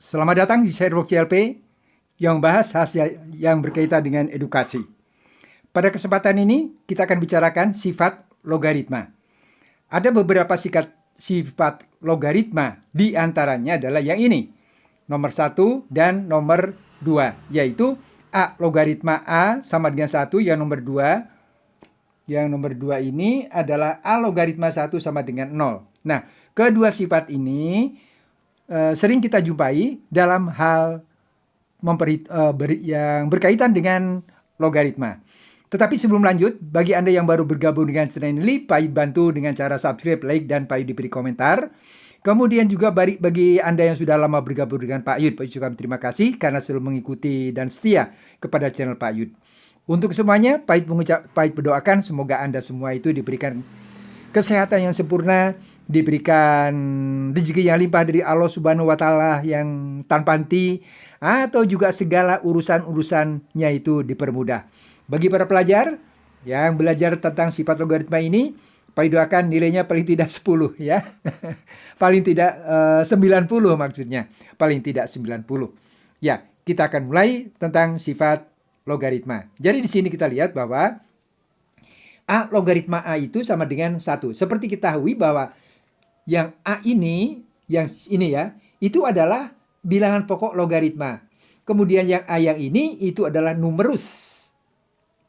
Selamat datang di Sherbox CLP yang membahas hasil yang berkaitan dengan edukasi. Pada kesempatan ini kita akan bicarakan sifat logaritma. Ada beberapa sifat logaritma, di antaranya adalah yang ini. Nomor 1 dan nomor 2, yaitu A logaritma A sama dengan 1, yang nomor 2. Yang nomor 2 ini adalah A logaritma 1 sama dengan 0. Nah, kedua sifat ini sering kita jumpai dalam hal yang berkaitan dengan logaritma. Tetapi sebelum lanjut, bagi Anda yang baru bergabung dengan channel ini, Pak Yud bantu dengan cara subscribe, like, dan Pak Yud diberi komentar. Kemudian juga bagi Anda yang sudah lama bergabung dengan Pak Yud juga terima kasih karena selalu mengikuti dan setia kepada channel Pak Yud. Untuk semuanya, Pak Yud berdoakan semoga Anda semua itu diberikan kesehatan yang sempurna, diberikan rezeki yang limpah dari Allah Subhanahu wa Ta'ala yang tanpa henti, atau juga segala urusan-urusannya itu dipermudah. Bagi para pelajar yang belajar tentang sifat logaritma ini, Pak doakan nilainya paling tidak 10 ya. Paling tidak 90 maksudnya. Paling tidak 90. Ya, kita akan mulai tentang sifat logaritma. Jadi di sini kita lihat bahwa A logaritma A itu sama dengan 1. Seperti kita ketahui bahwa yang A ini, yang ini ya, itu adalah bilangan pokok logaritma. Kemudian yang A yang ini itu adalah numerus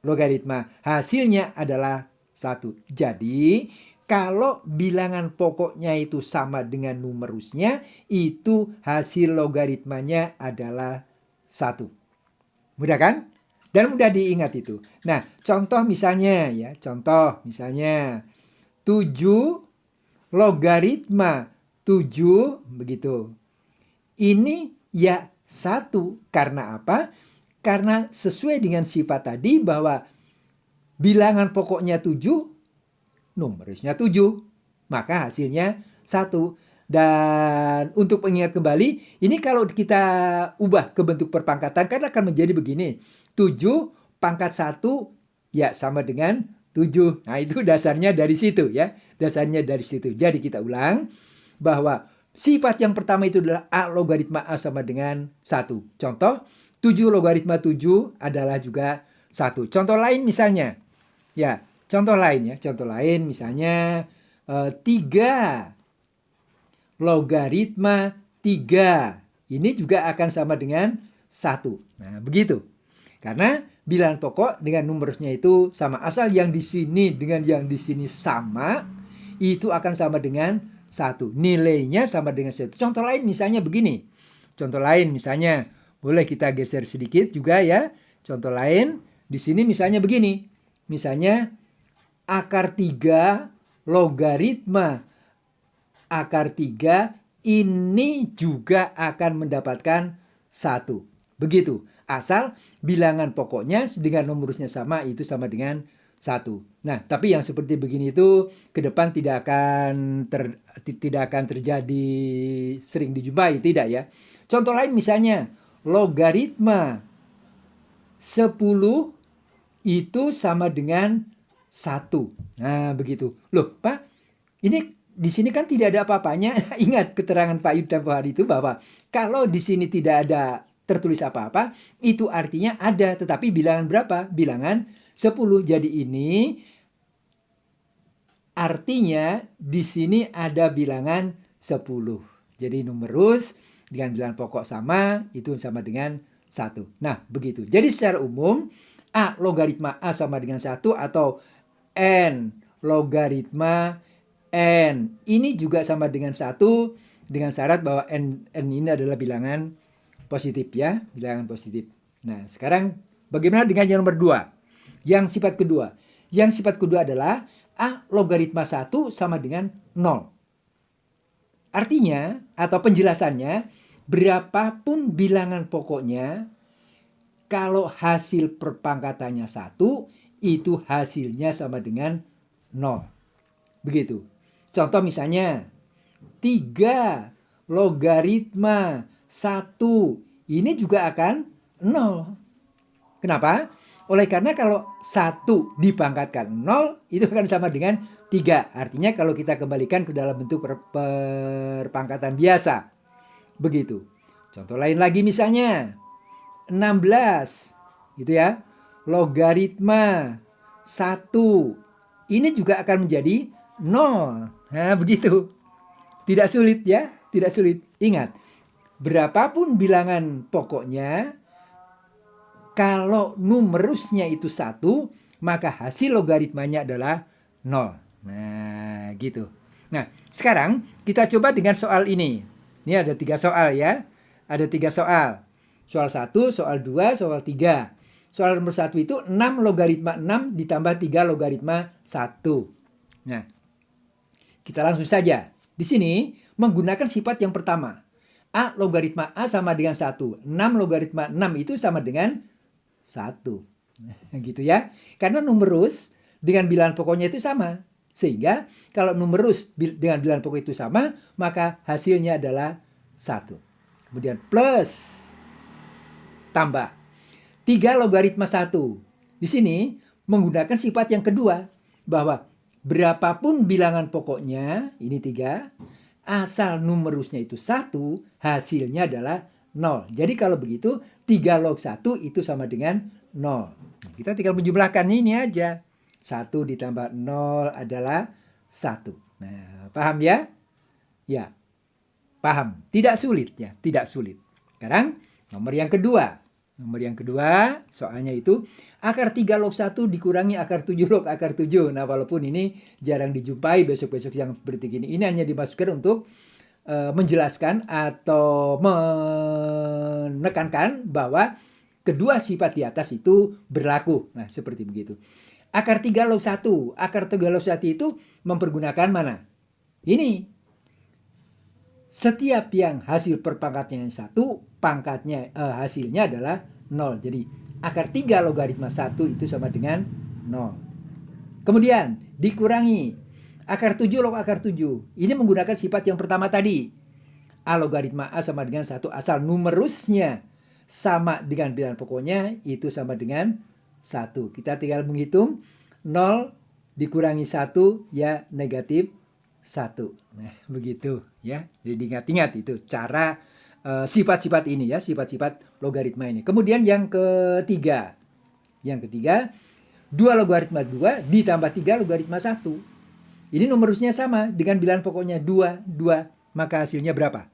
logaritma. Hasilnya adalah 1. Jadi, kalau bilangan pokoknya itu sama dengan numerusnya, itu hasil logaritmanya adalah 1. Mudah kan? Dan mudah diingat itu. Nah, contoh misalnya ya, contoh misalnya 7 logaritma 7 begitu. Ini ya 1 karena apa? Karena sesuai dengan sifat tadi bahwa bilangan pokoknya 7, numerusnya 7, maka hasilnya 1. Dan untuk mengingat kembali, ini kalau kita ubah ke bentuk perpangkatan kan akan menjadi begini. 7 pangkat 1 ya sama dengan 7. Nah, itu dasarnya dari situ ya. Dasarnya dari situ. Jadi kita ulang bahwa sifat yang pertama itu adalah A logaritma A sama dengan 1. Contoh, 7 logaritma 7 adalah juga 1. Contoh lain misalnya. Ya, contoh lain ya. Contoh lain misalnya 3 logaritma 3. Ini juga akan sama dengan 1. Nah, begitu. Karena bilangan pokok dengan numerusnya itu sama. Asal yang di sini dengan yang di sini sama, itu akan sama dengan 1. Nilainya sama dengan 1. Contoh lain misalnya begini. Contoh lain misalnya, boleh kita geser sedikit juga ya. Contoh lain, di sini misalnya begini. Misalnya, akar 3 logaritma akar 3 ini juga akan mendapatkan 1. Begitu. Asal bilangan pokoknya dengan numerusnya sama, itu sama dengan 1. Nah, tapi yang seperti begini itu ke depan tidak akan terjadi sering dijumpai, tidak ya. Contoh lain misalnya, logaritma 10 itu sama dengan 1. Nah, begitu. Loh, Pak, ini di sini kan tidak ada apa-apanya. Ingat keterangan Pak Yud tempo hari itu bahwa kalau di sini tidak ada tertulis apa-apa, itu artinya ada. Tetapi bilangan berapa? Bilangan 10. Jadi ini artinya di sini ada bilangan 10. Jadi numerus dengan bilangan pokok sama, itu sama dengan 1. Nah, begitu. Jadi secara umum, A logaritma A sama dengan 1 atau N logaritma N ini juga sama dengan 1 dengan syarat bahwa N ini adalah bilangan positif ya, bilangan positif. Nah, sekarang bagaimana dengan yang nomor 2? Yang sifat kedua. Yang sifat kedua adalah A logaritma 1 sama dengan 0. Artinya atau penjelasannya, berapapun bilangan pokoknya, kalau hasil perpangkatannya 1, itu hasilnya sama dengan 0. Begitu. Contoh misalnya 3 logaritma 1 ini juga akan 0. Kenapa? Oleh karena kalau 1 dipangkatkan 0 itu akan sama dengan 3. Artinya kalau kita kembalikan ke dalam bentuk perpangkatan biasa. Begitu. Contoh lain lagi misalnya 16 gitu ya. Logaritma 1 ini juga akan menjadi 0. Nah, begitu. Tidak sulit ya, tidak sulit. Ingat, berapapun bilangan pokoknya, kalau numerusnya itu 1, maka hasil logaritmanya adalah 0. Nah, gitu. Nah, sekarang kita coba dengan soal ini. Ini ada 3 soal ya. Ada 3 soal. Soal 1, soal 2, soal 3. Soal nomor 1 itu 6 logaritma 6 ditambah 3 logaritma 1. Nah, kita langsung saja. Di sini menggunakan sifat yang pertama. A logaritma A sama dengan 1. 6 logaritma 6 itu sama dengan 1. Gitu ya. Karena numerus dengan bilangan pokoknya itu sama. Sehingga kalau numerus dengan bilangan pokok itu sama, maka hasilnya adalah 1. Kemudian plus tambah 3 logaritma 1. Di sini menggunakan sifat yang kedua, bahwa berapapun bilangan pokoknya, ini 3, asal numerusnya itu 1, hasilnya adalah 0. Jadi kalau begitu 3 log 1 itu sama dengan 0. Kita tinggal menjumlahkan ini aja. 1 ditambah 0 adalah 1. Nah, paham ya? Ya, paham. Tidak sulit ya, tidak sulit. Sekarang nomor yang kedua. Nomor yang kedua, soalnya itu akar 3 log 1 dikurangi akar 7 log akar 7. Nah, walaupun ini jarang dijumpai besok-besok yang seperti ini. Ini hanya dimasukkan untuk menjelaskan atau menekankan bahwa kedua sifat di atas itu berlaku. Nah, seperti begitu. Akar 3 log 1. Akar 3 log 1 itu mempergunakan mana? Ini. Setiap yang hasil perpangkatnya yang 1, pangkatnya hasilnya adalah 0. Jadi akar 3 logaritma 1 itu sama dengan 0. Kemudian dikurangi akar 7 log akar 7. Ini menggunakan sifat yang pertama tadi. A logaritma A sama dengan 1 asal numerusnya sama dengan bilangan pokoknya itu sama dengan 1. Kita tinggal menghitung 0 dikurangi 1 ya negatif 1. Nah, begitu ya. Jadi diingat-ingat itu cara sifat-sifat ini ya, sifat-sifat logaritma ini. Kemudian yang ketiga. Yang ketiga, 2 logaritma 2 ditambah 3 logaritma 1. Ini numerusnya sama dengan bilangan pokoknya 2, 2. Maka hasilnya berapa?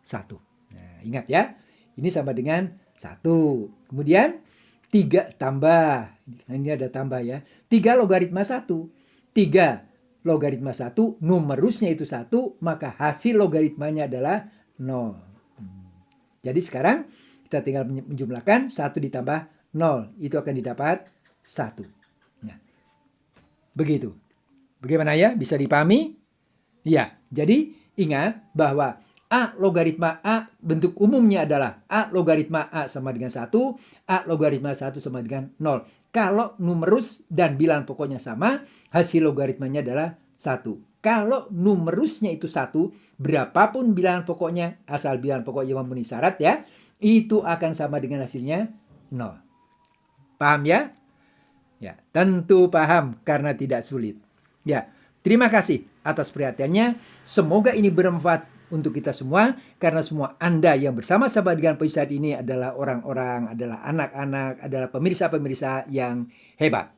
1. Nah, ingat ya. Ini sama dengan 1. Kemudian 3 tambah. Nah, ini ada tambah ya. 3 logaritma 1. 3 logaritma 1, numerusnya itu 1, maka hasil logaritmanya adalah 0. Jadi sekarang kita tinggal menjumlahkan 1 ditambah 0. Itu akan didapat 1. Nah, begitu. Bagaimana ya? Bisa dipahami? Ya, jadi ingat bahwa A logaritma A bentuk umumnya adalah A logaritma A sama dengan 1, A logaritma 1 sama dengan 0. Kalau numerus dan bilangan pokoknya sama, hasil logaritmanya adalah 1. Kalau numerusnya itu 1, berapapun bilangan pokoknya, asal bilangan pokoknya memenuhi syarat ya, itu akan sama dengan hasilnya 0. Paham ya? Ya, tentu paham karena tidak sulit. Ya, terima kasih atas perhatiannya. Semoga ini bermanfaat untuk kita semua, karena semua Anda yang bersama-sama dengan Pak Ustadz ini adalah orang-orang, adalah anak-anak, adalah pemirsa-pemirsa yang hebat.